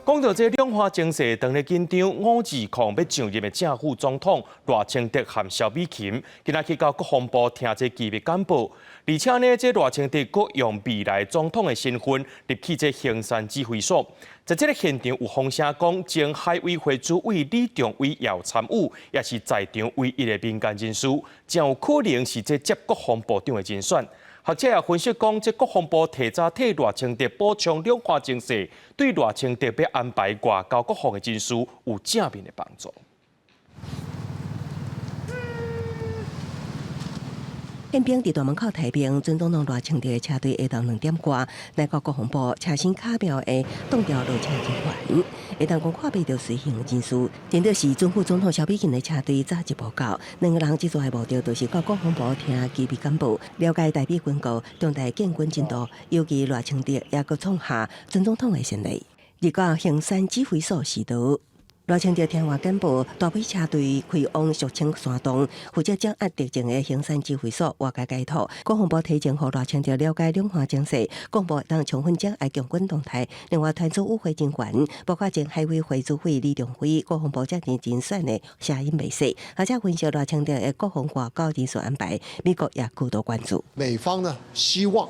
讲到这两化情势，当日紧张5字抗要上任的正副总统赖清德和萧美琴，今仔去到国防部听这机密简报，而且呢，这赖清德阁用未来总统的身份入去这衡山指挥所，在这个现场有风声讲，前海委会主委李仲伟也有参与，也是在场唯一的民间人士，将有可能是这接国防部长的人选。学者也分析讲，这国防部提早替赖清德补充两化情势，对赖清德要安排外交国防的人士有正面的帮助。宪兵伫大门口抬兵，准总统赖清德的车队下当2点挂，内阁国防部车身卡标的冻调落车集团，下当讲看不到随行人士，真的是准副总统萧美琴的车队早一步到，2个人这座的目标就是到国防部听机密简报，了解台美军购重大建军进度，尤其赖清德也阁创下准总统的先例，入到衡山指挥所时度。赖清德听完简报，大批车队开往俗称山洞，负责掌握敌情的衡山指挥所外界解套。国防部提前让赖清德了解两化情势，国防部当充分掌握强军动态。另外，团组误会人员，包括前海委会主委李仲辉、国防部这年人选的声音未细，而且分析赖清德的国防外交人数安排，美国也高度关注。美方呢希望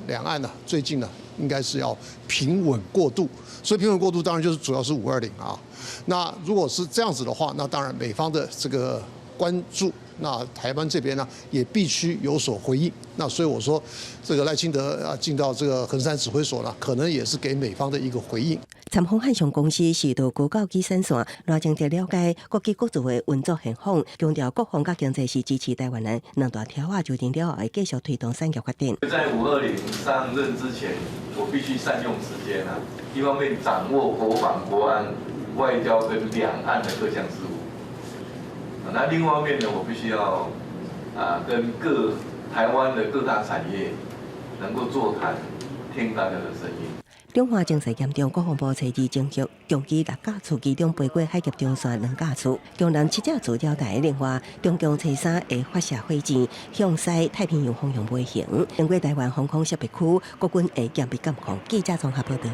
两岸呢最近呢应该是要平稳过渡，所以平稳过渡当然就是主要是520啊。那如果是这样子的话，那当然美方的这个关注，那台湾这边呢也必须有所回应。那所以我说，这个赖清德进到这个衡山指挥所呢，可能也是给美方的一个回应。参访汉翔公司是到高教基线线，赖清德了解国际各组的运作现况，强调国防甲经济是支持台湾人2大条就定了后，会继续推动产业发展。在520上任之前，我必须善用时间一方面掌握国防、国安、外交跟两岸的各项事务，那另外一方面呢，我必须要跟台湾的各大产业能够座谈，听大家的声音。两化情势严重，国防部找2征局，共机6架次机中飞过海峡中线2架次，中南7架次钓台。另外，中共初3会发射火箭向西太平洋方向飞行。经过台湾防空识别区，国军会严密监控。记者综合报道。